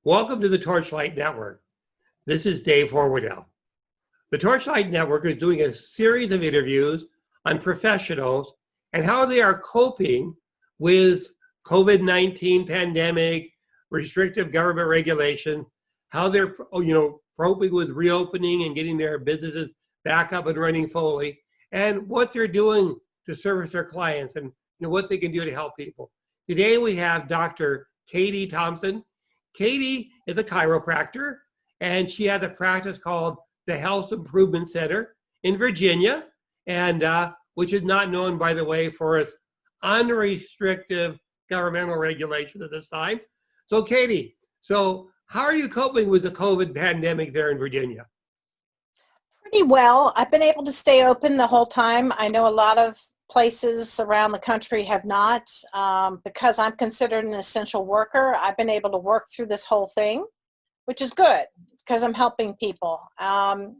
Welcome to the Torchlight Network. This is Dave Horwedel. The Torchlight Network is doing a series of interviews on professionals and how they are coping with COVID-19 pandemic, restrictive government regulation, how they're coping with reopening and getting their businesses back up and running fully, and what they're doing to service their clients and what they can do to help people. Today we have Dr. Katie Thompson. Katie is a chiropractor, and she has a practice called the Health Improvement Center in Virginia, and which is not known, by the way, for its unrestricted governmental regulation at this time. So Katie, how are you coping with the COVID pandemic there in Virginia? Pretty well. I've been able to stay open the whole time. I know a lot of places around the country have not. Because I'm considered an essential worker, I've been able to work through this whole thing, which is good because I'm helping people. And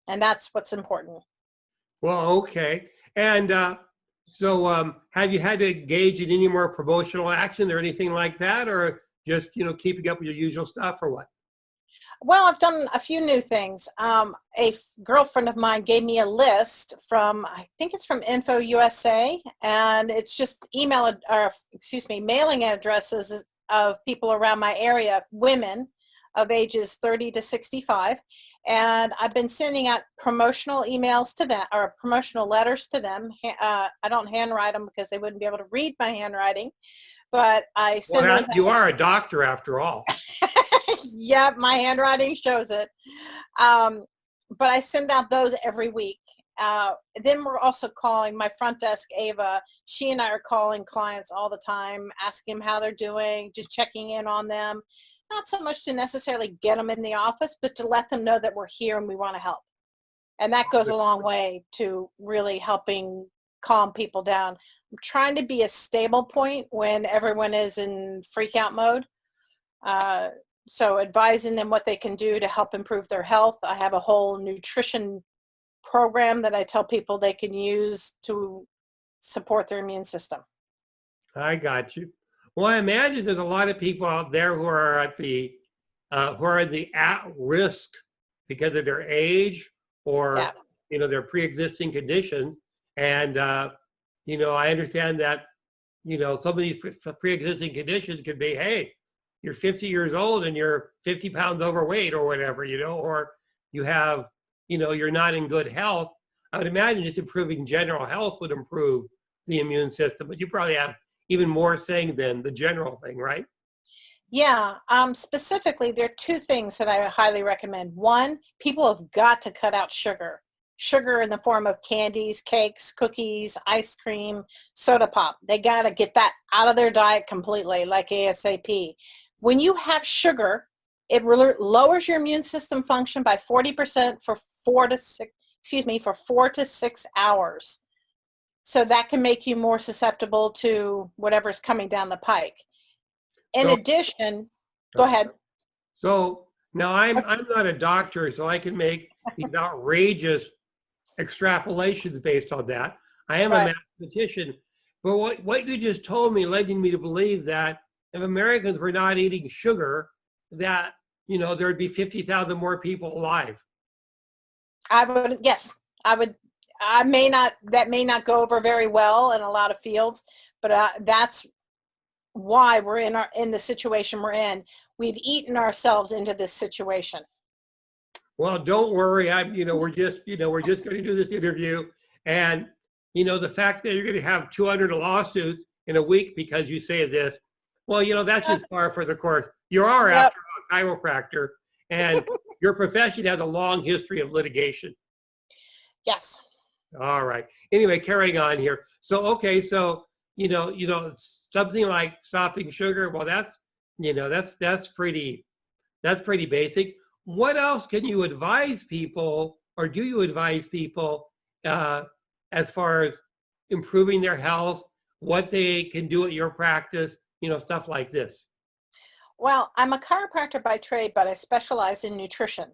that's what's important. Well, okay. And have you had to engage in any more promotional action or anything like that, or just, keeping up with your usual stuff, or what? Well, I've done a few new things. A girlfriend of mine gave me a list from, I think it's from Info USA, and it's just mailing addresses of people around my area, women of ages 30 to 65. And I've been sending out promotional emails to them, or promotional letters to them. I don't handwrite them because they wouldn't be able to read my handwriting, but I send those out. You are a doctor after all. Yeah, my handwriting shows it. But I send out those every week. Then we're also calling my front desk, Ava. She and I are calling clients all the time, asking them how they're doing, just checking in on them. Not so much to necessarily get them in the office, but to let them know that we're here and we want to help. And that goes a long way to really helping calm people down. I'm trying to be a stable point when everyone is in freak out mode. So advising them what they can do to help improve their health. I have a whole nutrition program that I tell people they can use to support their immune system. I got you. Well, I imagine there's a lot of people out there who are at risk because of their age or their pre-existing conditions. And I understand that some of these pre-existing conditions could be, hey, you're 50 years old and you're 50 pounds overweight or whatever, or you have, you're not in good health. I would imagine just improving general health would improve the immune system, but you probably have even more saying than the general thing, right? Yeah. Specifically, there are two things that I highly recommend. One, people have got to cut out sugar. Sugar in the form of candies, cakes, cookies, ice cream, soda pop. They got to get that out of their diet completely, like ASAP. When you have sugar, it lowers your immune system function by 40% for 4 to 6 hours. So that can make you more susceptible to whatever's coming down the pike. In addition, go ahead. So now I'm not a doctor, so I can make these outrageous extrapolations based on that. I am a mathematician, but what you just told me led me to believe that if Americans were not eating sugar, that there would be 50,000 more people alive. That may not go over very well in a lot of fields, but that's why we're in the situation we're in. We've eaten ourselves into this situation. Well, don't worry. We're just going to do this interview, and the fact that you're going to have 200 lawsuits in a week because you say this, well, that's just par for the course. You are after a chiropractor, and your profession has a long history of litigation. Yes. All right. Anyway, carrying on here. So something like stopping sugar. Well, that's pretty basic. What else can you advise people, or do you advise people as far as improving their health, what they can do at your practice, stuff like this? Well, I'm a chiropractor by trade, but I specialize in nutrition.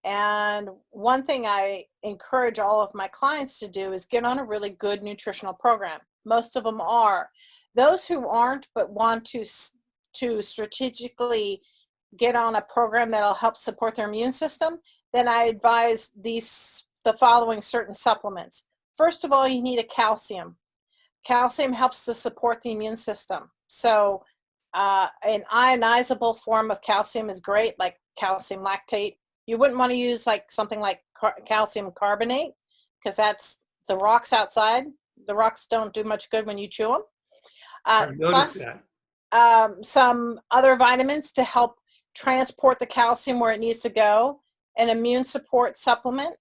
And one thing I encourage all of my clients to do is get on a really good nutritional program. Most of them are. Those who aren't but want to strategically get on a program that'll help support their immune system, then I advise the following certain supplements. First of all, you need a calcium. Calcium helps to support the immune system. So an ionizable form of calcium is great, like calcium lactate. You wouldn't want to use like something like calcium carbonate, because that's the rocks outside. The rocks don't do much good when you chew them. I've noticed Plus, that. some other vitamins to help transport the calcium where it needs to go, an immune support supplement,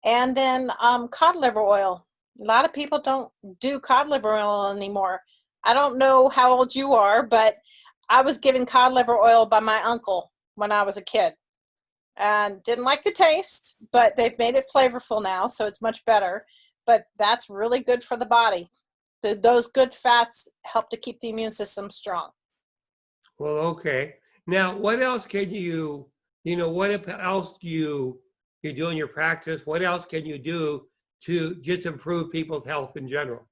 and then cod liver oil. A lot of people don't do cod liver oil anymore. I don't know how old you are, but I was given cod liver oil by my uncle when I was a kid. And didn't like the taste, but they've made it flavorful now, so it's much better. But that's really good for the body. Those good fats help to keep the immune system strong. Well, okay. Now, what else can what else do you do in your practice? What else can you do to just improve people's health in general?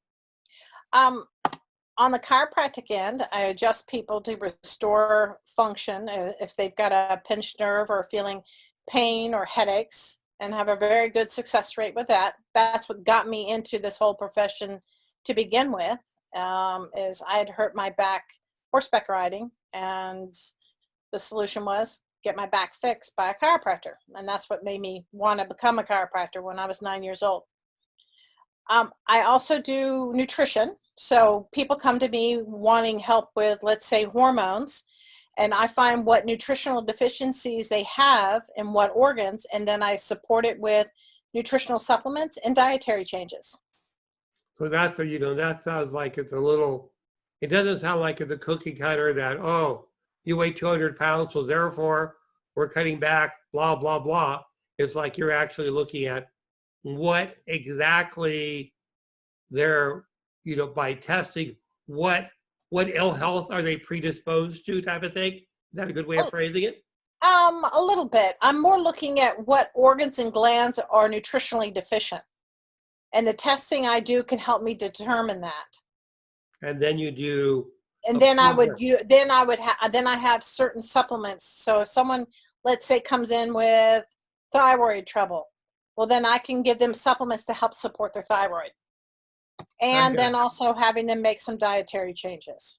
On the chiropractic end, I adjust people to restore function if they've got a pinched nerve or feeling pain or headaches, and have a very good success rate with that. That's what got me into this whole profession to begin with, is I had hurt my back horseback riding, and the solution was get my back fixed by a chiropractor. And that's what made me want to become a chiropractor when I was 9 years old. I also do nutrition. So people come to me wanting help with, let's say, hormones, and I find what nutritional deficiencies they have in what organs, and then I support it with nutritional supplements and dietary changes. So that's that sounds like it's a little, it doesn't sound like it's a cookie cutter that, oh, you weigh 200 pounds, so therefore we're cutting back, blah, blah, blah. It's like you're actually looking at what exactly they're, by testing what ill health are they predisposed to, type of thing. Is that a good way of phrasing it? A little bit. I'm more looking at what organs and glands are nutritionally deficient. And the testing I do can help me determine that. And then you do. And then I have certain supplements. So if someone, let's say, comes in with thyroid trouble, well, then I can give them supplements to help support their thyroid. And then also having them make some dietary changes.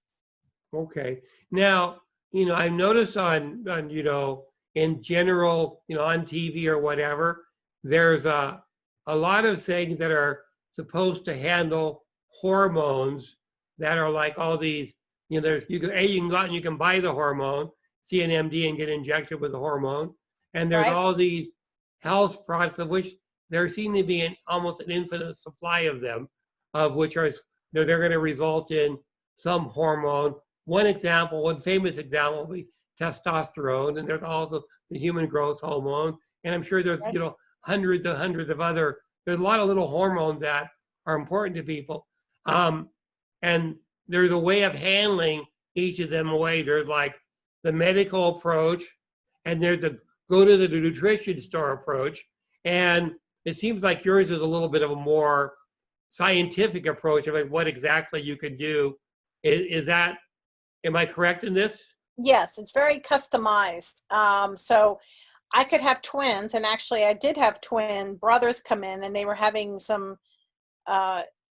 Okay. Now, I've noticed on in general, on TV or whatever, there's a lot of things that are supposed to handle hormones that are like all these, you can go out and you can buy the hormone, see an MD and get injected with the hormone. And there's all these health products, of which there seem to be almost an infinite supply of them, of which are, they're going to result in some hormone. One famous example will be testosterone, and there's also the human growth hormone. And I'm sure there's, hundreds and hundreds of other, there's a lot of little hormones that are important to people. And there's a way of handling each of them away. There's like the medical approach, and there's the go to the nutrition store approach. And it seems like yours is a little bit of a more scientific approach of like what exactly you can do. Am I correct in this? Yes, it's very customized. So I could have twins, and actually I did have twin brothers come in, and they were having some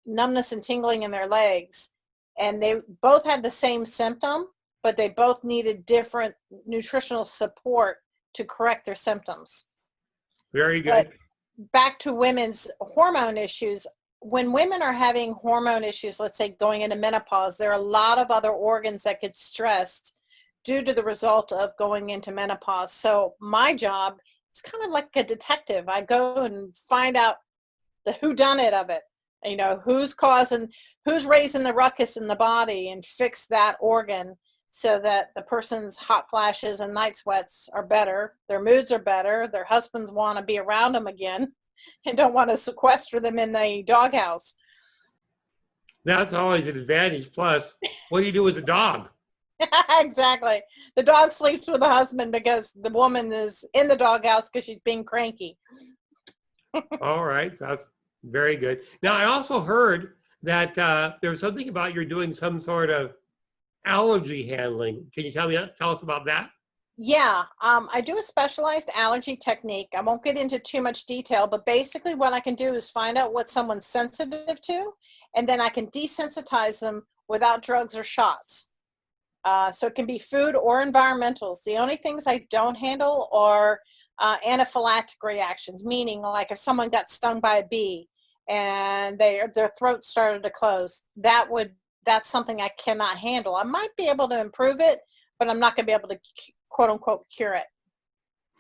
numbness and tingling in their legs, and they both had the same symptom, but they both needed different nutritional support to correct their symptoms. Very good. But back to women's hormone issues. When women are having hormone issues, let's say going into menopause, there are a lot of other organs that get stressed due to the result of going into menopause. So my job is kind of like a detective. I go and find out the whodunit of it. Who's raising the ruckus in the body, and fix that organ so that the person's hot flashes and night sweats are better, their moods are better, their husbands want to be around them again and don't want to sequester them in the doghouse. That's always an advantage. Plus, what do you do with the dog? Exactly. The dog sleeps with the husband because the woman is in the doghouse because she's being cranky. All right. That's very good. Now, I also heard that there was something about you're doing some sort of allergy handling. Can you tell us about that? Yeah, I do a specialized allergy technique. I won't get into too much detail, but basically what I can do is find out what someone's sensitive to, and then I can desensitize them without drugs or shots. So it can be food or environmentals. The only things I don't handle are anaphylactic reactions, meaning like if someone got stung by a bee and their throat started to close, that's something I cannot handle. I might be able to improve it, but I'm not going to be able to quote unquote cure it.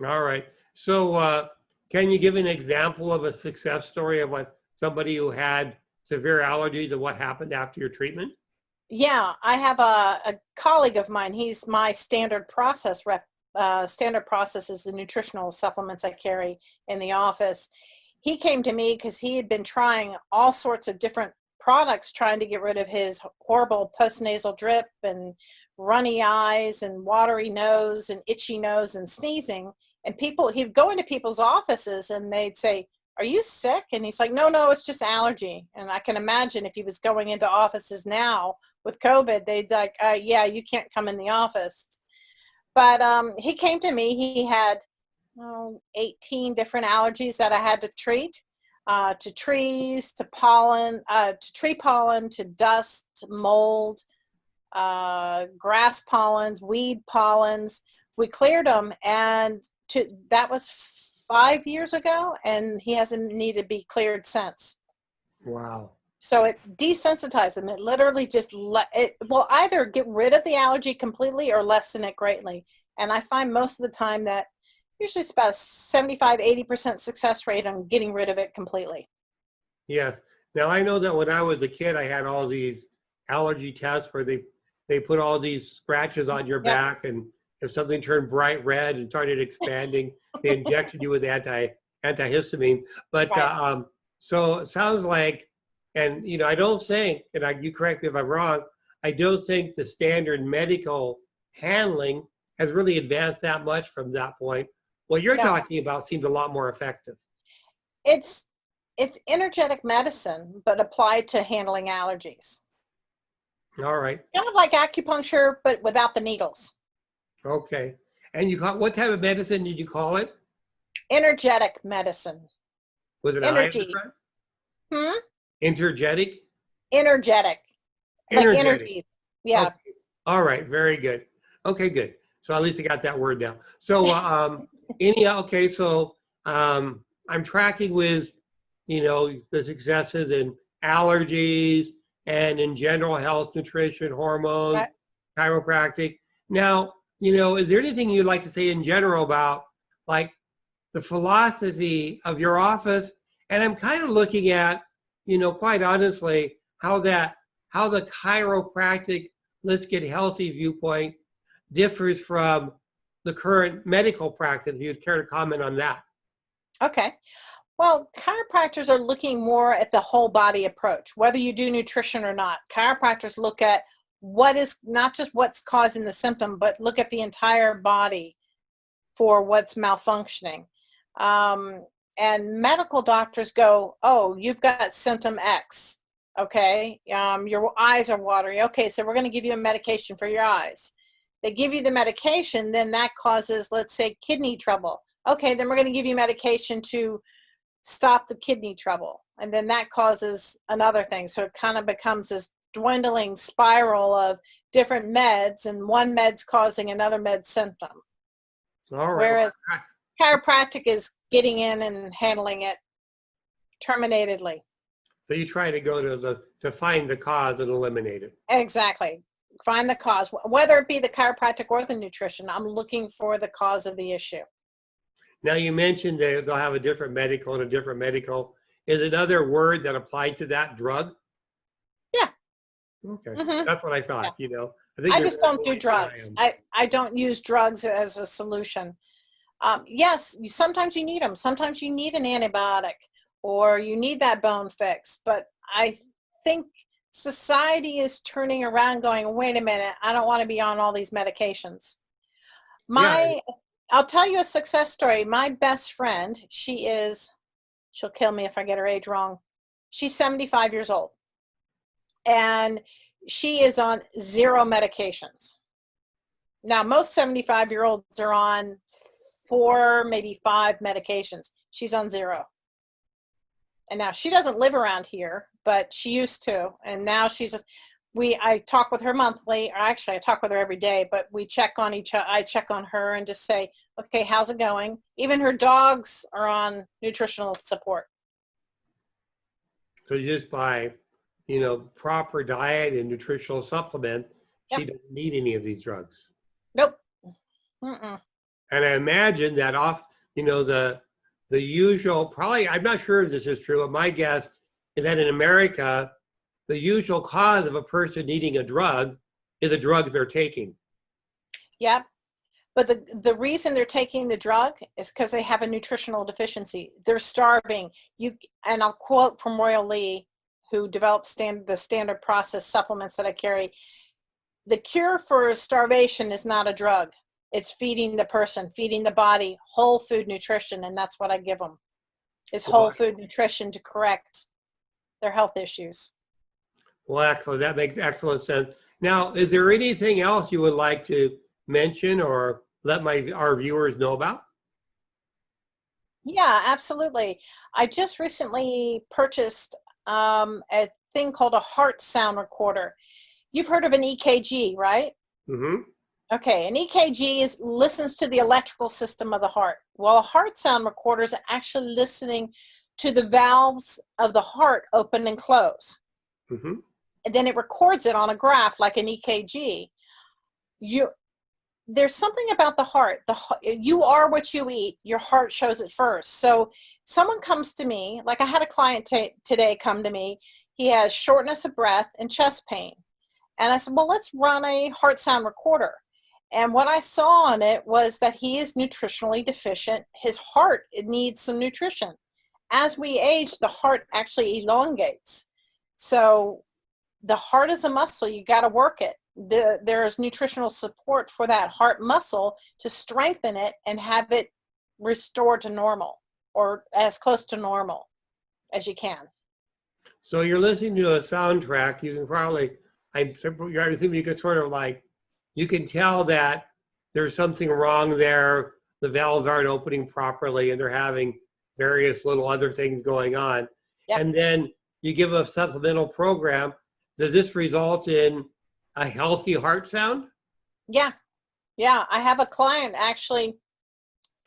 All right. So can you give an example of a success story of what somebody who had severe allergies and what happened after your treatment? Yeah, I have a colleague of mine. He's my standard process rep. Standard process is the nutritional supplements I carry in the office. He came to me because he had been trying all sorts of different products trying to get rid of his horrible postnasal drip and runny eyes and watery nose and itchy nose and sneezing. And he'd go into people's offices and they'd say, "Are you sick?" And he's like, no, it's just allergy. And I can imagine if he was going into offices now with COVID, they'd like, yeah, you can't come in the office. But he came to me. He had 18 different allergies that I had to treat, to trees, to pollen, to tree pollen, to dust, to mold, grass pollens, weed pollens. We cleared them, and that was 5 years ago, and he hasn't needed to be cleared since. Wow. So it desensitizes them. It literally it will either get rid of the allergy completely or lessen it greatly. And I find most of the time that usually it's about 75-80% success rate on getting rid of it completely. Yes. Now I know that when I was a kid, I had all these allergy tests where they put all these scratches on your back, and if something turned bright red and started expanding, they injected you with antihistamine. But Right. so it sounds like, and I don't think, and you correct me if I'm wrong, I don't think the standard medical handling has really advanced that much from that point. What you're No, talking about seems a lot more effective. it's energetic medicine, but applied to handling allergies. All right. Kind of like acupuncture, but without the needles. Okay. And what type of medicine did you call it? Energetic medicine. Was it an I at the Energy. front? Hmm? Intergetic? Energetic. Like Energetic. energies. Yeah. Okay. All right. Very good. Okay, good. So at least I got that word down. So okay, so I'm tracking with, the successes in allergies and in general health, nutrition, hormones, Right. chiropractic. Now, is there anything you'd like to say in general about like the philosophy of your office? And I'm kind of looking at, quite honestly, how the chiropractic let's get healthy viewpoint differs from the current medical practice. If you'd care to comment on that. Okay. Well, chiropractors are looking more at the whole body approach, whether you do nutrition or not. Chiropractors look at what is not just what's causing the symptom, but look at the entire body for what's malfunctioning. And medical doctors go, "Oh, you've got symptom X. Okay. Your eyes are watery. Okay. So we're going to give you a medication for your eyes." They give you the medication, then that causes, let's say, kidney trouble. Okay. Then we're going to give you medication to stop the kidney trouble. And then that causes another thing. So it kind of becomes this dwindling spiral of different meds, and one med's causing another med symptom. All right. Whereas chiropractic is getting in and handling it terminatedly. So you try to go to find the cause and eliminate it. Exactly. Find the cause, whether it be the chiropractic or the nutrition. I'm looking for the cause of the issue. Now you mentioned they'll have a different medical and a different medical. Is another word that applied to that drug? Yeah. Okay. Mm-hmm. That's what I thought, Yeah. I think I just don't do drugs. I don't use drugs as a solution. Yes, sometimes you need them. Sometimes you need an antibiotic or you need that bone fix. But I think society is turning around going, wait a minute, I don't want to be on all these medications. I'll tell you a success story. My best friend, she'll kill me if I get her age wrong. She's 75 years old. And she is on 0 medications. Now, most 75-year-olds are on 4, maybe 5 medications. She's on 0. And now she doesn't live around here, but she used to. And now I talk with her monthly, or actually I talk with her every day, but we check on each other. I check on her and just say, okay, how's it going? Even her dogs are on nutritional support. So just by, proper diet and nutritional supplement, Yep. she doesn't need any of these drugs. Nope. Mm-mm. And I imagine that the usual, probably, I'm not sure if this is true, but my guess is that in America, the usual cause of a person needing a drug is a drug they're taking. Yep. But the reason they're taking the drug is because they have a nutritional deficiency. They're starving. And I'll quote from Royal Lee, who developed the standard process supplements that I carry. The cure for starvation is not a drug. It's feeding the person, feeding the body, whole food nutrition, and that's what I give them, is whole food nutrition to correct their health issues. Well, excellent. That makes excellent sense. Now, is there anything else you would like to mention or let our viewers know about? Yeah, absolutely. I just recently purchased a thing called a heart sound recorder. You've heard of an EKG, right? Mm-hmm. Okay, an EKG listens to the electrical system of the heart. Well, a heart sound recorder is actually listening to the valves of the heart open and close. Mm-hmm. And then it records it on a graph like an EKG. There's something about the heart. You are what you eat. Your heart shows it first. So someone comes to me, like I had a client today come to me. He has shortness of breath and chest pain. And I said, well, let's run a heart sound recorder. And what I saw on it was that he is nutritionally deficient. His heart, it needs some nutrition. As we age, the heart actually elongates. So the heart is a muscle. You got to work it. There's nutritional support for that heart muscle to strengthen it and have it restored to normal, or as close to normal as you can. So you're listening to a soundtrack. You can probably, I think you can sort of you can tell that there's something wrong there. The valves aren't opening properly and they're having various little other things going on. Yep. And then you give a supplemental program. Does this result in a healthy heart sound? Yeah. Yeah. I have a client, actually,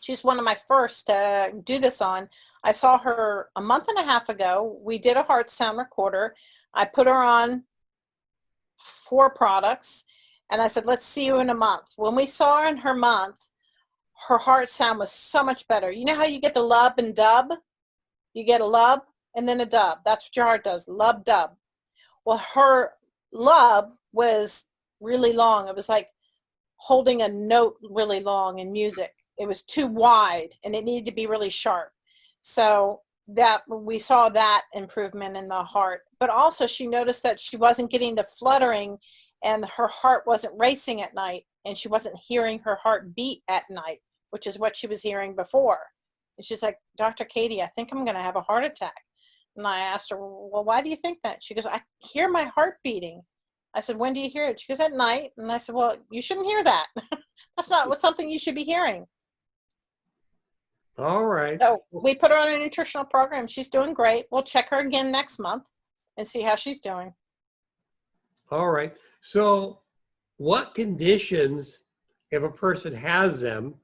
she's one of my first to do this on. I saw her a month and a half ago. We did a heart sound recorder. I put her on 4 products. And I said, let's see you in a month. When we saw her in her month, her heart sound was so much better. You know how you get the lub and dub? You get a lub and then a dub. That's what your heart does, lub, dub. Well, her lub was really long. It was like holding a note really long in music. It was too wide and it needed to be really sharp. So that we saw that improvement in the heart. But also she noticed that she wasn't getting the fluttering and her heart wasn't racing at night, and she wasn't hearing her heart beat at night, which is what she was hearing before. And she's like, Dr. Katie, I think I'm going to have a heart attack. And I asked her, well, why do you think that? She goes, I hear my heart beating. I said, when do you hear it? She goes, at night. And I said, well, you shouldn't hear that. That's not something you should be hearing. All right. So we put her on a nutritional program. She's doing great. We'll check her again next month and see how she's doing. All right. So what conditions, if a person has them,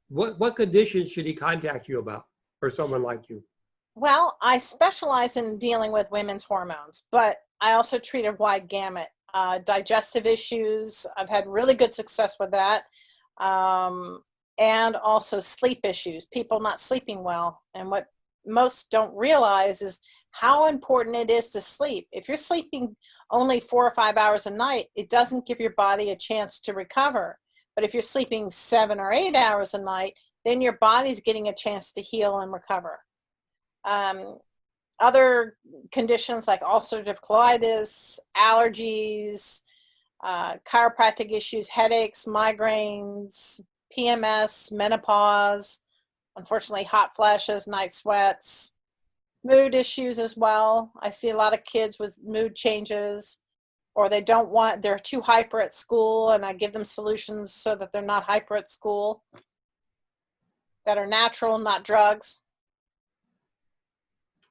what conditions should he contact you about, or someone like you? Well, I specialize in dealing with women's hormones, but I also treat a wide gamut. Digestive issues, I've had really good success with that. And also sleep issues, people not sleeping well. And what most don't realize is how important it is to sleep. If you're sleeping only 4 or 5 hours a night, it doesn't give your body a chance to recover. But if you're sleeping 7 or 8 hours a night, then your body's getting a chance to heal and recover. Other conditions like ulcerative colitis, allergies, chiropractic issues, headaches, migraines, PMS, menopause, unfortunately hot flashes, night sweats, mood issues as well. I see a lot of kids with mood changes, or they're too hyper at school, and I give them solutions so that they're not hyper at school, that are natural, not drugs.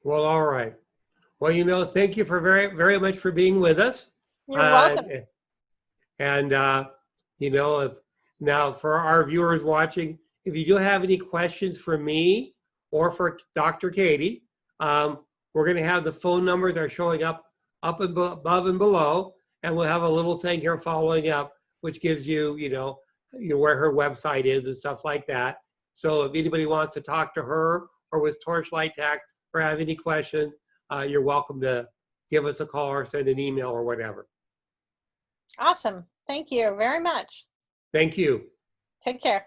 Well, all right. Well, thank you for very much for being with us. You're welcome. And if now for our viewers watching, if you do have any questions for me or for Dr. Katie, we're going to have the phone number. They're showing up and above and below, and we'll have a little thing here following up, which gives you, where her website is and stuff like that. So if anybody wants to talk to her or with Torchlight Tact or have any questions, you're welcome to give us a call or send an email or whatever. Awesome. Thank you very much. Thank you. Take care.